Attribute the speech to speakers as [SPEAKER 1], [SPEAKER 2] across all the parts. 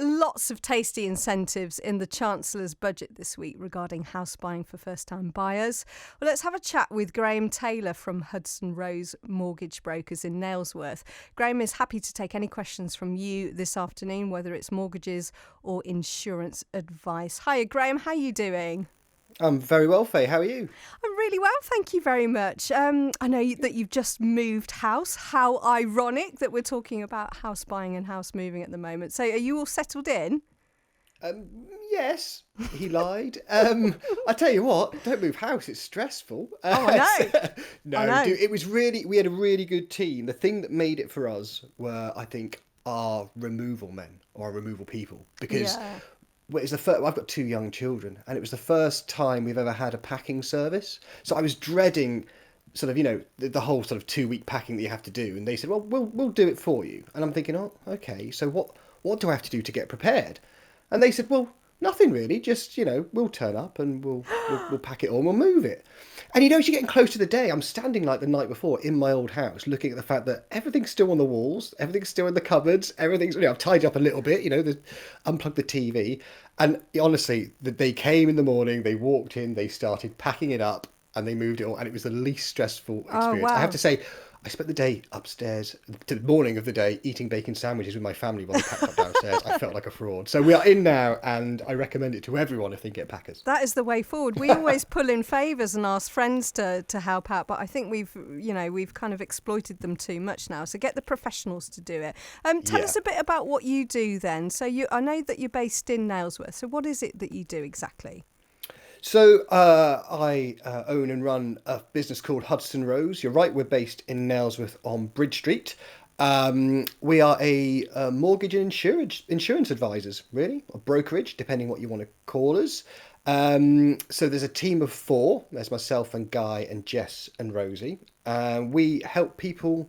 [SPEAKER 1] lots of tasty incentives in the Chancellor's budget this week regarding house buying for first-time buyers. Well, let's have a chat with Graham Taylor from Hudson Rose Mortgage Brokers in Nailsworth. Graham is happy to take any questions from you this afternoon, whether it's mortgages or insurance advice. Hiya, Graham. How are you doing?
[SPEAKER 2] I'm very well, Faye. How are you?
[SPEAKER 1] I'm really well, thank you very much. I know that you've just moved house. How ironic that we're talking about house buying and house moving at the moment. So are you all settled in?
[SPEAKER 2] Yes, he lied. I tell you what, don't move house. It's stressful.
[SPEAKER 1] I know.
[SPEAKER 2] No,
[SPEAKER 1] I know.
[SPEAKER 2] dude, it was really, we had a really good team. The thing that made it for us were, I think, our removal men or our removal people. Because well, it's the first, I've got two young children, and it was the first time we've ever had a packing service. So I was dreading sort of, the whole sort of 2 week packing that you have to do. And they said, well, we'll do it for you. And I'm thinking, oh, okay, so what do I have to do to get prepared? And they said, well, nothing really, just, we'll turn up and we'll pack it all and we'll move it. And as you're getting close to the day, I'm standing like the night before in my old house, looking at the fact that everything's still on the walls, everything's still in the cupboards, everything's, I've tidied up a little bit, unplugged the TV. And honestly, they came in the morning, they walked in, they started packing it up and they moved it all. And it was the least stressful experience.
[SPEAKER 1] Oh, wow.
[SPEAKER 2] I have to say, I spent the day upstairs, to the morning of the day, eating bacon sandwiches with my family while they packed up downstairs. I felt like a fraud. So we are in now, and I recommend it to everyone if they get packers.
[SPEAKER 1] That is the way forward. We always pull in favours and ask friends to help out, but I think we've kind of exploited them too much now. So get the professionals to do it. Tell us a bit about what you do then. So I know that you're based in Nailsworth. So what is it that you do exactly?
[SPEAKER 2] So I own and run a business called Hudson Rose. You're right, we're based in Nailsworth on Bridge Street. We are a mortgage and insurance advisors, really, or brokerage, depending what you want to call us. So there's a team of four. There's myself and Guy and Jess and Rosie. We help people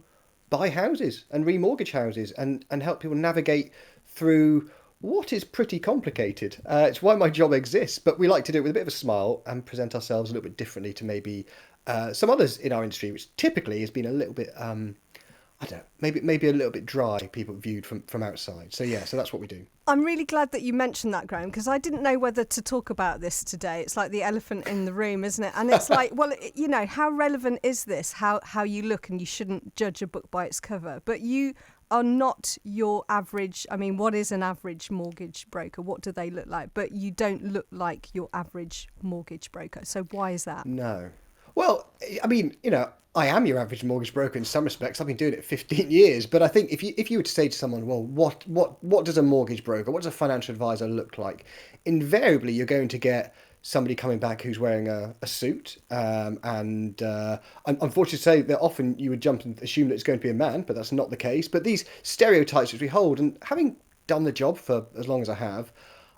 [SPEAKER 2] buy houses and remortgage houses and help people navigate through what is pretty complicated. It's why my job exists, but we like to do it with a bit of a smile and present ourselves a little bit differently to maybe some others in our industry, which typically has been a little bit, maybe a little bit dry, people viewed from outside. So so that's what we do.
[SPEAKER 1] I'm really glad that you mentioned that, Graham, because I didn't know whether to talk about this today. It's like the elephant in the room, isn't it? And it's like, well, how relevant is this? How you look, and you shouldn't judge a book by its cover. But you are not your average. I mean, what is an average mortgage broker? What do they look like? But you don't look like your average mortgage broker. So why is that?
[SPEAKER 2] No. Well, I mean, I am your average mortgage broker in some respects. I've been doing it 15 years. But I think if you were to say to someone, well, what does a mortgage broker, what does a financial advisor look like? Invariably, you're going to get somebody coming back who's wearing a suit. And unfortunately to say that often you would jump and assume that it's going to be a man, but that's not the case. But these stereotypes which we hold, and having done the job for as long as I have,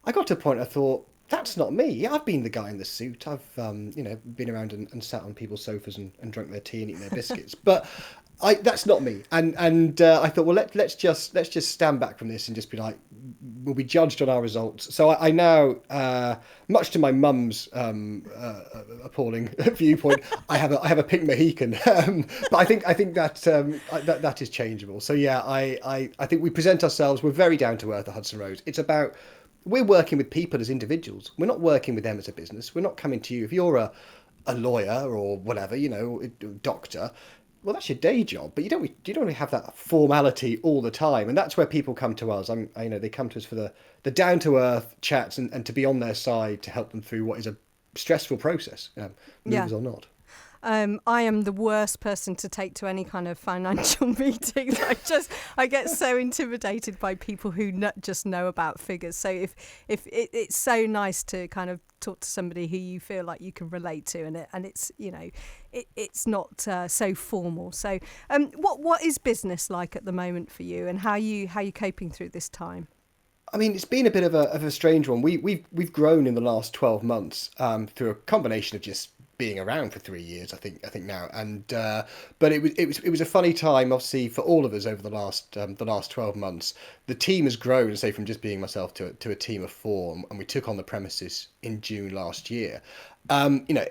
[SPEAKER 2] I got to a point I thought, that's not me. Yeah, I've been the guy in the suit. I've, been around and sat on people's sofas and drunk their tea and eaten their biscuits. But that's not me. And I thought, well, let's just stand back from this and just be like, we'll be judged on our results. So I now, much to my mum's appalling viewpoint, I have a pink Mohican. But I think that is changeable. So I think we present ourselves. We're very down to earth at Hudson Rose. It's about, we're working with people as individuals. We're not working with them as a business. We're not coming to you. If you're a lawyer or whatever, a doctor, well, that's your day job, but you don't really have that formality all the time. And that's where people come to us. They come to us for the down to earth chats and to be on their side to help them through what is a stressful process, movers or not.
[SPEAKER 1] I am the worst person to take to any kind of financial meetings. I get so intimidated by people who just know about figures. So if it's so nice to kind of talk to somebody who you feel like you can relate to, and it's it's not so formal. So what is business like at the moment for you, and how you coping through this time?
[SPEAKER 2] I mean, it's been a bit of a strange one. We've grown in the last 12 months through a combination of just being around for 3 years, I think now, and but it was a funny time, obviously, for all of us over the last 12 months. The team has grown, say, from just being myself to a team of four, and we took on the premises in June last year. You know,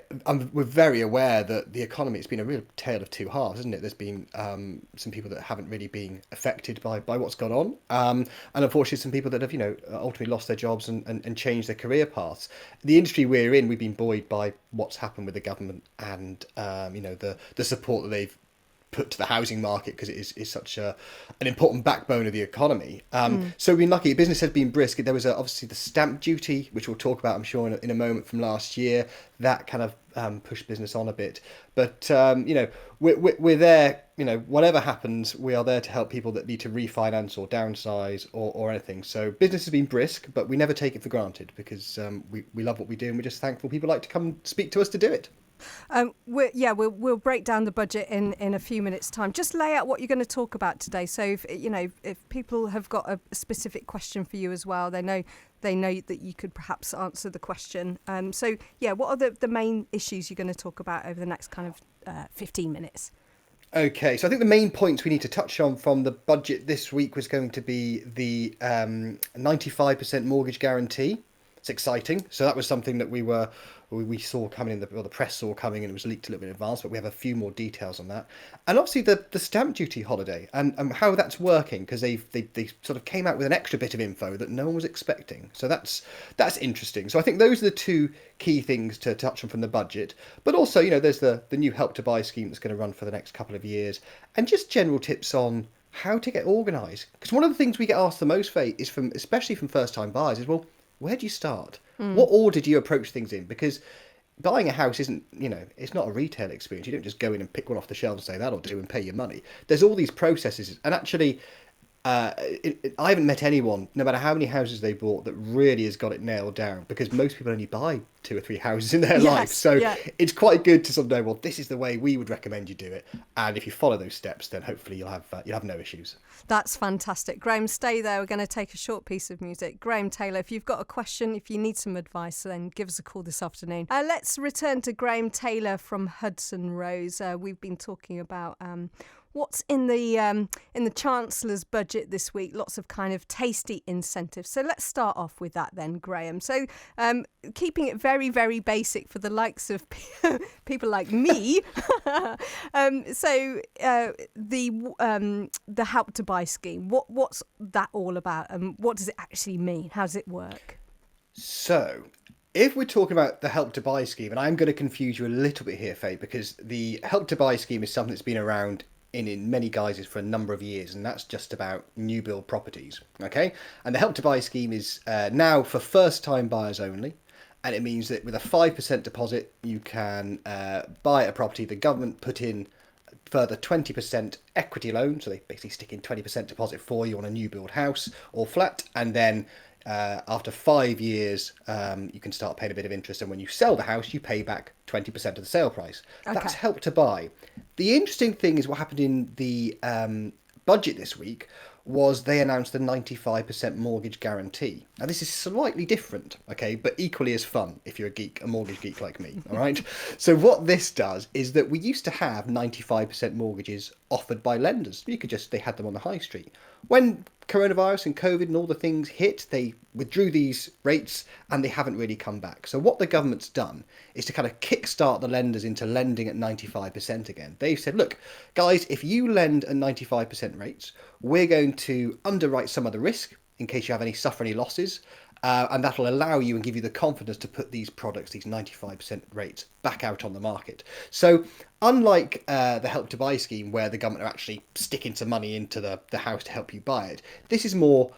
[SPEAKER 2] we're very aware that the economy, it's been a real tale of two halves, isn't it? There's been some people that haven't really been affected by what's gone on. And unfortunately, some people that have, you know, ultimately lost their jobs and changed their career paths. The industry we're in, we've been buoyed by what's happened with the government and, you know, the support that they've put to the housing market because it is such an important backbone of the economy. So we've been lucky. Business has been brisk. There was obviously the stamp duty, which we'll talk about, I'm sure, in a moment from last year. That kind of pushed business on a bit. But, you know, we're there, you know, whatever happens, we are there to help people that need to refinance or downsize or anything. So business has been brisk, but we never take it for granted because we love what we do and we're just thankful people like to come speak to us to do it.
[SPEAKER 1] We'll break down the budget in a few minutes' time. Just lay out what you're going to talk about today. So if people have got a specific question for you as well, they know that you could perhaps answer the question. What are the main issues you're going to talk about over the next kind of 15 minutes?
[SPEAKER 2] Okay, so I think the main points we need to touch on from the budget this week was going to be the 95% mortgage guarantee. It's exciting. So that was something that we saw coming in, the press saw coming, and it was leaked a little bit in advance, but we have a few more details on that. And obviously the stamp duty holiday and how that's working, because they sort of came out with an extra bit of info that no one was expecting. So that's interesting. So I think those are the two key things to touch on from the budget. But also, you know, there's the new Help to Buy scheme that's going to run for the next couple of years, and just general tips on how to get organised. Because one of the things we get asked the most, Faye, is especially from first-time buyers, is, well, where do you start? What order do you approach things in? Because buying a house isn't, you know, it's not a retail experience. You don't just go in and pick one off the shelf and say that'll do and pay your money. There's all these processes. And actually, I haven't met anyone, no matter how many houses they bought, that really has got it nailed down, because most people only buy 2 or 3 houses in their life. So it's quite good to sort of know, well, this is the way we would recommend you do it. And if you follow those steps, then hopefully you'll have no issues.
[SPEAKER 1] That's fantastic. Graham, stay there. We're going to take a short piece of music. Graham Taylor, if you've got a question, if you need some advice, then give us a call this afternoon. Let's return to Graham Taylor from Hudson Rose. We've been talking about what's in the Chancellor's budget this week. Lots of kind of tasty incentives. So let's start off with that then, Graham. So keeping it very, very basic for the likes of people like me. The Help to Buy scheme. What's that all about, and what does it actually mean? How does it work?
[SPEAKER 2] So, if we're talking about the Help to Buy scheme, and I'm going to confuse you a little bit here, Faye, because the Help to Buy scheme is something that's been around in many guises for a number of years, and that's just about new build properties, okay? And the Help to Buy scheme is now for first-time buyers only, and it means that with a 5% deposit, you can buy a property. The government put in further 20% equity loan, so they basically stick in 20% deposit for you on a new build house or flat, and then after 5 years, you can start paying a bit of interest, and when you sell the house, you pay back 20% of the sale price. Okay. That's Help to Buy. The interesting thing is what happened in the budget this week was they announced the 95% mortgage guarantee. Now, this is slightly different, okay, but equally as fun if you're a mortgage geek like me, all right? So what this does is that we used to have 95% mortgages offered by lenders. They had them on the high street. When coronavirus and COVID and all the things hit, they withdrew these rates and they haven't really come back. So what the government's done is to kind of kickstart the lenders into lending at 95% again. They've said, look, guys, if you lend at 95% rates, we're going to underwrite some of the risk in case you suffer any losses. And that'll allow you and give you the confidence to put these products, these 95% rates, back out on the market. So unlike the Help to Buy scheme, where the government are actually sticking some money into the house to help you buy it, this is more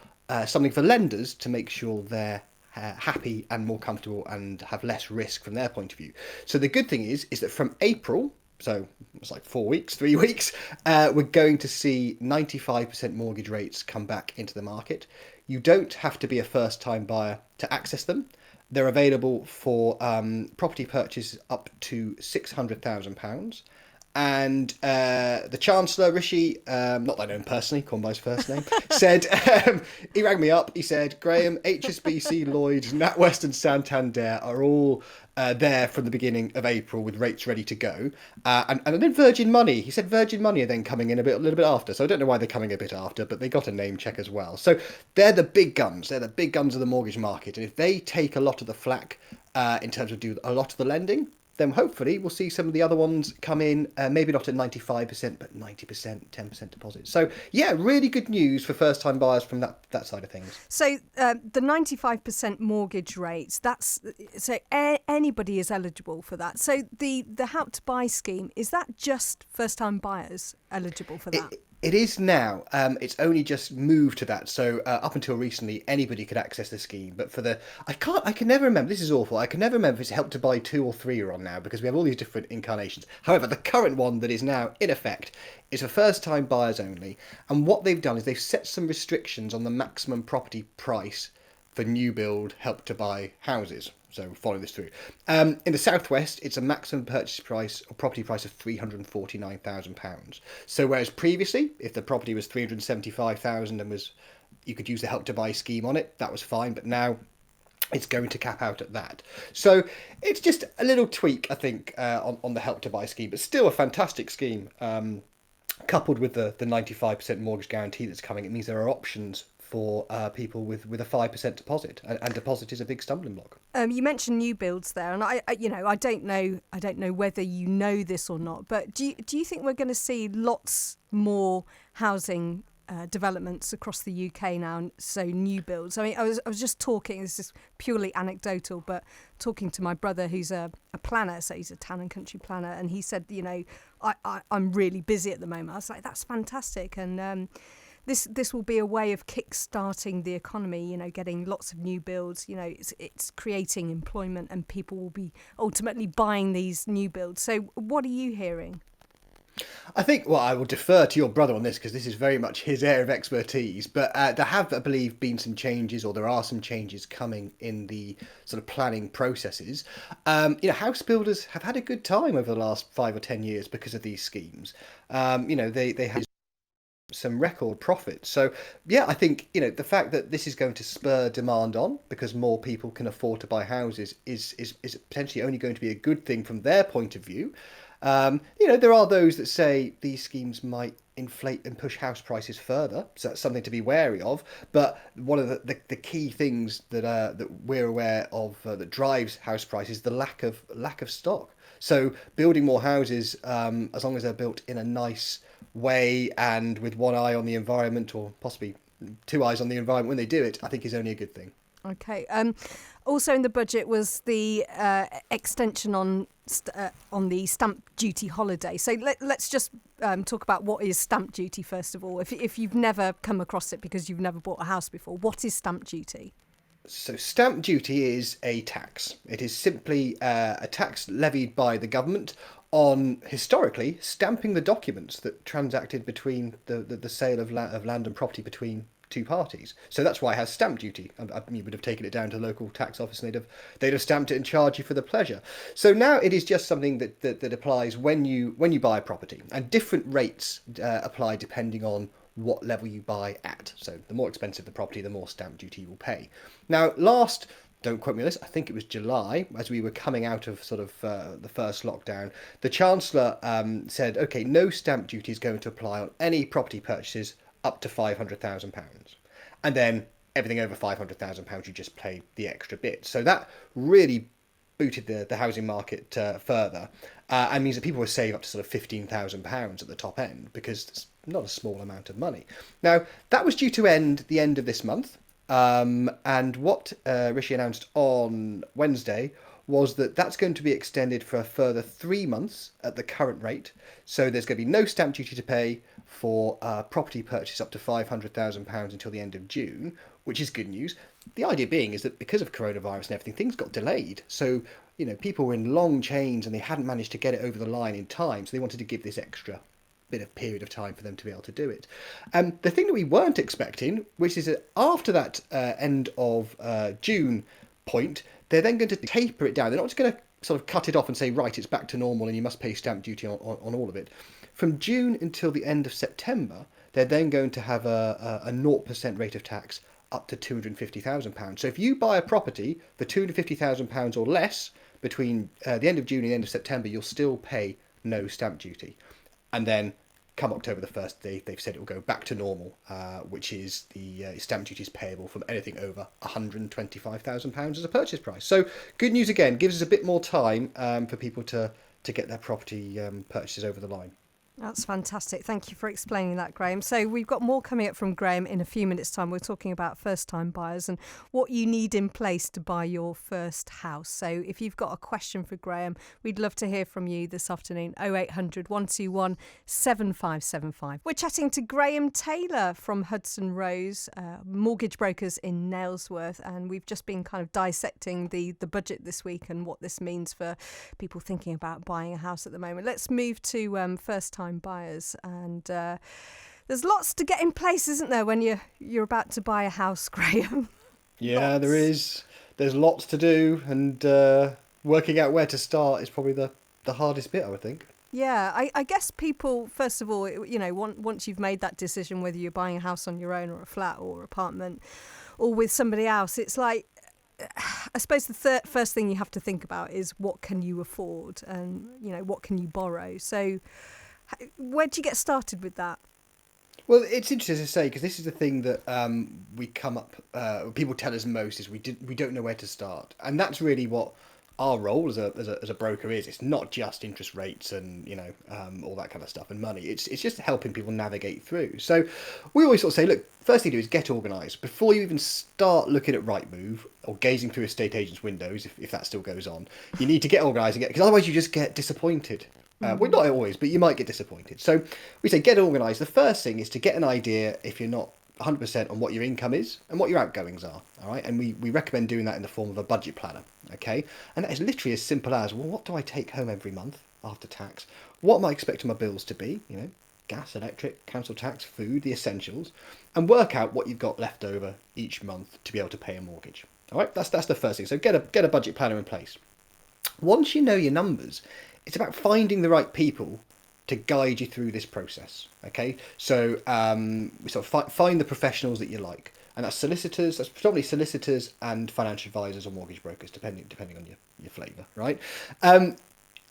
[SPEAKER 2] something for lenders to make sure they're happy and more comfortable and have less risk from their point of view. So the good thing is that from April, so it's like 3 weeks, we're going to see 95% mortgage rates come back into the market. You don't have to be a first-time buyer to access them. They're available for property purchase up to £600,000. And the Chancellor, Rishi, not that I know him personally, call him by his first name, said, he rang me up, he said, Graham, HSBC, Lloyds, NatWest and Santander are all there from the beginning of April with rates ready to go. And then Virgin Money, he said Virgin Money are then coming in a little bit after. So I don't know why they're coming a bit after, but they got a name check as well. So they're the big guns. They're the big guns of the mortgage market. And if they take a lot of the flack in terms of do a lot of the lending, then hopefully we'll see some of the other ones come in, maybe not at 95%, but 90%, 10% deposit. So yeah, really good news for first-time buyers from that side of things.
[SPEAKER 1] So the 95% mortgage rates, anybody is eligible for that. So the Help to Buy scheme, is that just first-time buyers eligible for that?
[SPEAKER 2] It is now. It's only just moved to that. So up until recently, anybody could access the scheme. But I can never remember. This is awful. I can never remember if it's Help to Buy 2 or 3 are on now, because we have all these different incarnations. However, the current one that is now in effect is for first-time buyers only. And what they've done is they've set some restrictions on the maximum property price for new build Help to Buy houses. So follow this through. In the southwest, it's a maximum purchase price or property price of £349,000. So whereas previously, if the property was £375,000 and you could use the Help to Buy scheme on it, that was fine. But now it's going to cap out at that. So it's just a little tweak, I think, on the Help to Buy scheme, but still a fantastic scheme. Coupled with the 95% mortgage guarantee that's coming, it means there are options for people with a 5% deposit, and deposit is a big stumbling block.
[SPEAKER 1] You mentioned new builds there, and I don't know whether you know this or not, but do you think we're going to see lots more housing developments across the UK now? So new builds. I mean, I was just talking. This is purely anecdotal, but talking to my brother, who's a planner, so he's a town and country planner, and he said, I'm really busy at the moment. I was like, that's fantastic, and This will be a way of kick-starting the economy, getting lots of new builds. It's creating employment, and people will be ultimately buying these new builds. So what are you hearing?
[SPEAKER 2] I think, well, I will defer to your brother on this because this is very much his area of expertise. But there have, I believe, been some changes, or there are some changes coming in the sort of planning processes. House builders have had a good time over the last 5 or 10 years because of these schemes. They have some record profits. So yeah, I think the fact that this is going to spur demand on because more people can afford to buy houses is potentially only going to be a good thing from their point of view. There are those that say these schemes might inflate and push house prices further, so that's something to be wary of. But one of the key things that we're aware of that drives house prices is the lack of stock. So building more houses, as long as they're built in a nice way and with one eye on the environment, or possibly 2 eyes on the environment when they do it, I think is only a good thing.
[SPEAKER 1] Okay. Also in the budget was the extension on the stamp duty holiday. So let's just talk about what is stamp duty first of all. If you've never come across it because you've never bought a house before, what is stamp duty?
[SPEAKER 2] So stamp duty is a tax. It is simply a tax levied by the government on, historically, stamping the documents that transacted between the sale of land and property between two parties. So that's why it has stamp duty. You would have taken it down to the local tax office and they'd have stamped it and charged you for the pleasure. So now it is just something that applies when you buy a property, and different rates apply depending on what level you buy at. So the more expensive the property, the more stamp duty you will pay. Now, don't quote me on this, I think it was July, as we were coming out of sort of the first lockdown, the Chancellor said, okay, no stamp duty is going to apply on any property purchases up to £500,000. And then everything over £500,000, you just pay the extra bit. So that really booted the housing market further, and means that people will save up to sort of £15,000 at the top end, because it's not a small amount of money. Now, that was due to end the end of this month. And what Rishi announced on Wednesday was that that's going to be extended for a further 3 months at the current rate. So there's going to be no stamp duty to pay for property purchase up to £500,000 until the end of June, which is good news. The idea being is that because of coronavirus and everything, things got delayed. So, people were in long chains and they hadn't managed to get it over the line in time. So they wanted to give this extra bit of period of time for them to be able to do it. The thing that we weren't expecting, which is that after that end of June point, they're then going to taper it down. They're not just going to sort of cut it off and say, right, it's back to normal and you must pay stamp duty on all of it. From June until the end of September, they're then going to have a 0% rate of tax up to £250,000. So if you buy a property for £250,000 or less between the end of June and the end of September, you'll still pay no stamp duty. And then come October the 1st, they've said it will go back to normal, which is the stamp duty is payable from anything over £125,000 as a purchase price. So good news again, gives us a bit more time for people to get their property purchases over the line.
[SPEAKER 1] That's fantastic. Thank you for explaining that, Graham. So we've got more coming up from Graham in a few minutes' time. We're talking about first-time buyers and what you need in place to buy your first house. So if you've got a question for Graham, we'd love to hear from you this afternoon. 0800 121 7575. We're chatting to Graham Taylor from Hudson Rose, mortgage brokers in Nailsworth, and we've just been kind of dissecting the budget this week and what this means for people thinking about buying a house at the moment. Let's move to first-time buyers, and there's lots to get in place, isn't there, when you're about to buy a house, Graham?
[SPEAKER 2] Yeah, there is. There's lots to do, and working out where to start is probably the hardest bit, I would think.
[SPEAKER 1] Yeah, I guess people, first of all, once you've made that decision, whether you're buying a house on your own or a flat or apartment or with somebody else, it's like, I suppose the first thing you have to think about is what can you afford and, what can you borrow? So where do you get started with that?
[SPEAKER 2] Well, it's interesting to say, because this is the thing that we come up, people tell us most, is we don't know where to start. And that's really what our role as a broker is. It's not just interest rates and, all that kind of stuff and money. It's just helping people navigate through. So we always sort of say, look, first thing to do is get organised. Before you even start looking at Rightmove or gazing through estate agents' windows, if that still goes on, you need to get organised, because otherwise you just get disappointed. Well, not always, but you might get disappointed. So we say get organised. The first thing is to get an idea, if you're not 100%, on what your income is and what your outgoings are. All right, and we recommend doing that in the form of a budget planner. Okay, and that is literally as simple as, well, what do I take home every month after tax? What am I expecting my bills to be? Gas, electric, council tax, food, the essentials, and work out what you've got left over each month to be able to pay a mortgage. All right, that's the first thing. So get a budget planner in place. Once you know your numbers, it's about finding the right people to guide you through this process. Okay, so we sort of find the professionals that you like, and that's solicitors. That's predominantly solicitors and financial advisors or mortgage brokers, depending on your flavour, right?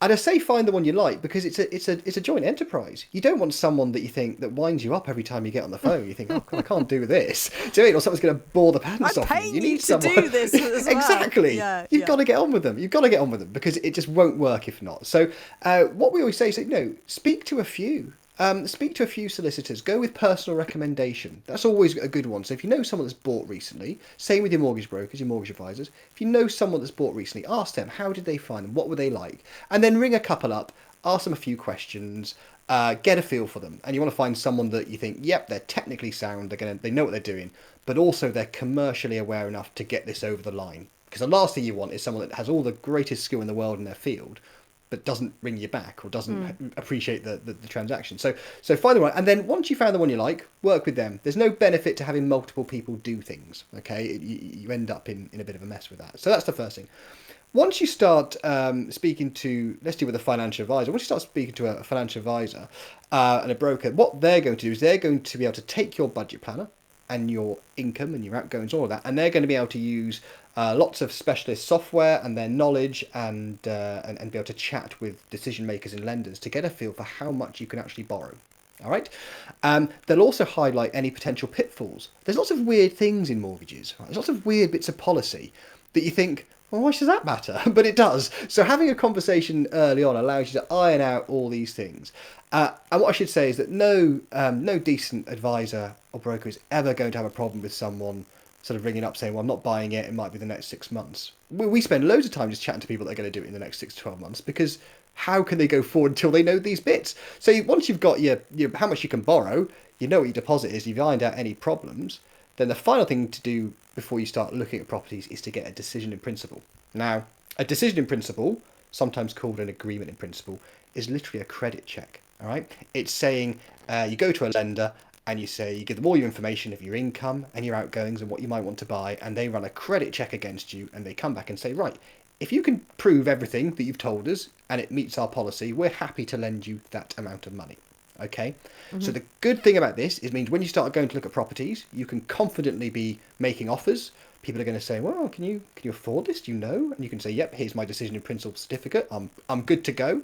[SPEAKER 2] And I say find the one you like because it's a joint enterprise. You don't want someone that you think that winds you up every time you get on the phone. You think, oh God, I can't do this. Do you know what I mean? Or someone's going to bore the pants off you.
[SPEAKER 1] You need someone to do this as well.
[SPEAKER 2] Exactly. Yeah, You've got to get on with them. You've got to get on with them because it just won't work if not. So what we always say is, speak to a few. Speak to a few solicitors. Go with personal recommendation. That's always a good one. So if you know someone that's bought recently, same with your mortgage brokers, your mortgage advisors. If you know someone that's bought recently, ask them, how did they find them? What were they like? And then ring a couple up, ask them a few questions, get a feel for them. And you want to find someone that you think, yep, they're technically sound, they know what they're doing, but also they're commercially aware enough to get this over the line. Because the last thing you want is someone that has all the greatest skill in the world in their field, but doesn't ring you back or doesn't appreciate the transaction. So find the one, and then once you found the one you like, work with them. There's no benefit to having multiple people do things. Okay, you end up in a bit of a mess with that. So that's the first thing. Once you start speaking to, let's deal with a financial advisor. Once you start speaking to a financial advisor and a broker, what they're going to do is they're going to be able to take your budget planner and your income and your outgoings, all of that, and they're going to be able to use lots of specialist software and their knowledge and be able to chat with decision makers and lenders to get a feel for how much you can actually borrow. All right. They'll also highlight any potential pitfalls. There's lots of weird things in mortgages. Right? There's lots of weird bits of policy that you think, well, why does that matter? But it does. So having a conversation early on allows you to iron out all these things. And what I should say is that no decent advisor or broker is ever going to have a problem with someone sort of ringing up saying, well, I'm not buying it, it might be the next 6 months. We spend loads of time just chatting to people that are going to do it in the next 6 to 12 months, because how can they go forward until they know these bits? So once you've got your how much you can borrow, you know what your deposit is, you've ironed out any problems, then the final thing to do before you start looking at properties is to get a decision in principle. Now, a decision in principle, sometimes called an agreement in principle, is literally a credit check. All right, it's saying you go to a lender and you say, you give them all your information of your income and your outgoings and what you might want to buy, and they run a credit check against you, and they come back and say, right, if you can prove everything that you've told us and it meets our policy, we're happy to lend you that amount of money. Okay, So the good thing about this is it means when you start going to look at properties, you can confidently be making offers. People are going to say, well, can you afford this? Do you know? And you can say, yep, here's my decision in principle certificate. I'm good to go.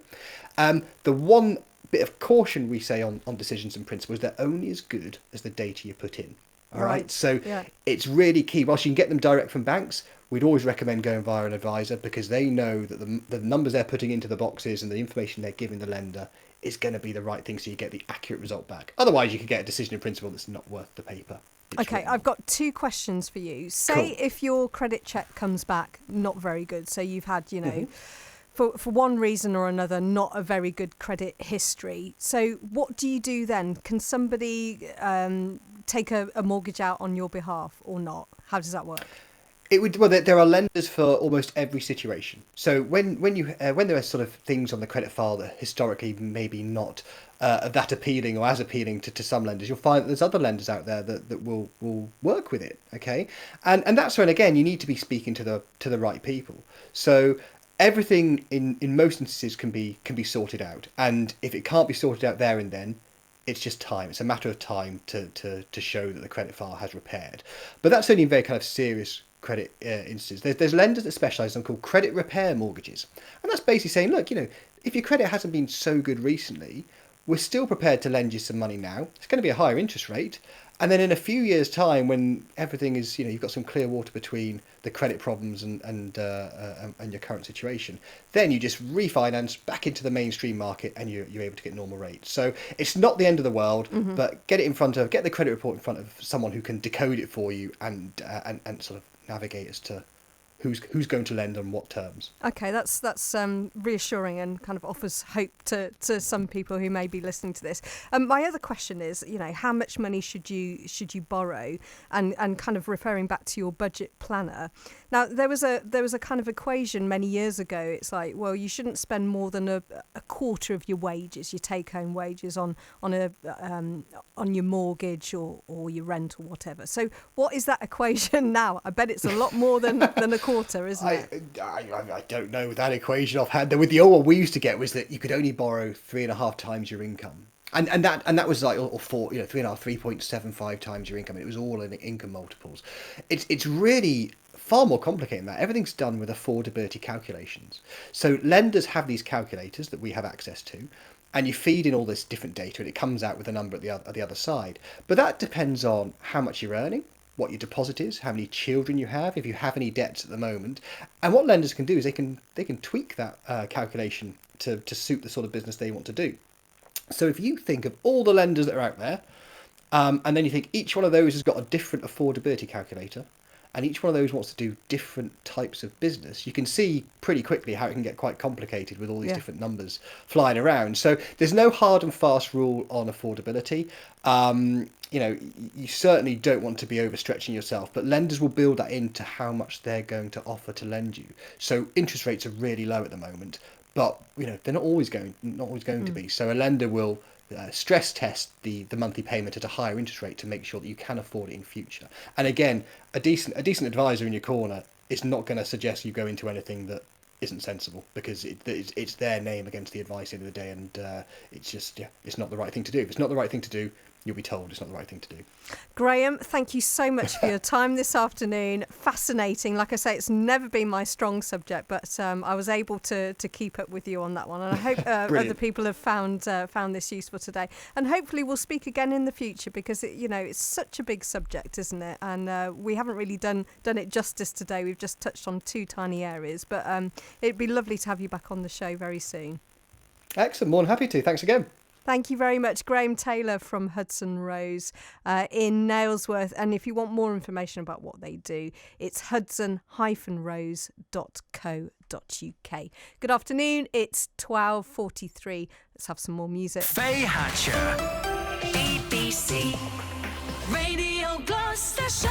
[SPEAKER 2] The one bit of caution we say on decisions and principles, they're only as good as the data you put in. All right. So it's really key. Whilst you can get them direct from banks, we'd always recommend going via an advisor, because they know that the numbers they're putting into the boxes and the information they're giving the lender is going to be the right thing, so you get the accurate result back. Otherwise, you could get a decision in principle that's not worth the paper.
[SPEAKER 1] Okay, I've got 2 questions for you. Say if your credit check comes back not very good, so you've had, for one reason or another, not a very good credit history. So what do you do then? Can somebody take a mortgage out on your behalf or not? How does that work?
[SPEAKER 2] There are lenders for almost every situation. So when there are sort of things on the credit file that historically maybe not that appealing or as appealing to some lenders, you'll find that there's other lenders out there that will work with it. Okay, and that's when again you need to be speaking to the right people. So everything in most instances can be sorted out, and if it can't be sorted out there and then, it's just time. It's a matter of time to show that the credit file has repaired. But that's only in very kind of serious credit instances. There's lenders that specialise on called credit repair mortgages, and that's basically saying, look, if your credit hasn't been so good recently, we're still prepared to lend you some money now. It's going to be a higher interest rate, and then in a few years' time, when everything is, you've got some clear water between the credit problems and your current situation, then you just refinance back into the mainstream market, and you're able to get normal rates. So it's not the end of the world, but get the credit report in front of someone who can decode it for you and sort of navigate as to who's going to lend on what terms. Okay,
[SPEAKER 1] that's reassuring and kind of offers hope to some people who may be listening to this. My other question is, how much money should you borrow, and kind of referring back to your budget planner. Now there was a kind of equation many years ago. It's like, well, you shouldn't spend more than a quarter of your wages, your take-home wages, on your mortgage or your rent or whatever. So what is that equation now? I bet it's a lot more than a quarter, isn't it?
[SPEAKER 2] I don't know that equation offhand. With the old one we used to get was that you could only borrow 3.5 times your income, and that was like, or 3.75 times your income. And it was all in income multiples. It's really far more complicated than that. Everything's done with affordability calculations. So lenders have these calculators that we have access to, and you feed in all this different data, and it comes out with a number at the other side. But that depends on how much you're earning, what your deposit is, how many children you have, if you have any debts at the moment. And what lenders can do is they can tweak that calculation to suit the sort of business they want to do. So if you think of all the lenders that are out there, and then you think each one of those has got a different affordability calculator, and each one of those wants to do different types of business, you can see pretty quickly how it can get quite complicated with all these different numbers flying around. So there's no hard and fast rule on affordability. You certainly don't want to be overstretching yourself, but lenders will build that into how much they're going to offer to lend you. So interest rates are really low at the moment, but they're not always going to be. So a lender will stress test the monthly payment at a higher interest rate to make sure that you can afford it in future. And again, a decent advisor in your corner is not going to suggest you go into anything that isn't sensible, because it's their name against the advice at the end of the day, and it's not the right thing to do. If it's not the right thing to do, you'll be told it's not the right thing to do.
[SPEAKER 1] Graham, thank you so much for your time this afternoon. Fascinating. Like I say, it's never been my strong subject, but I was able to keep up with you on that one. And I hope other people have found this useful today. And hopefully we'll speak again in the future, because it's such a big subject, isn't it? And we haven't really done it justice today. We've just touched on 2 tiny areas, but it'd be lovely to have you back on the show very soon.
[SPEAKER 2] Excellent. More than happy to. Thanks again.
[SPEAKER 1] Thank you very much, Graham Taylor from Hudson Rose in Nailsworth. And if you want more information about what they do, it's hudson-rose.co.uk. Good afternoon, it's 12:43. Let's have some more music.
[SPEAKER 3] Faye Hatcher, BBC Radio Gloucestershire.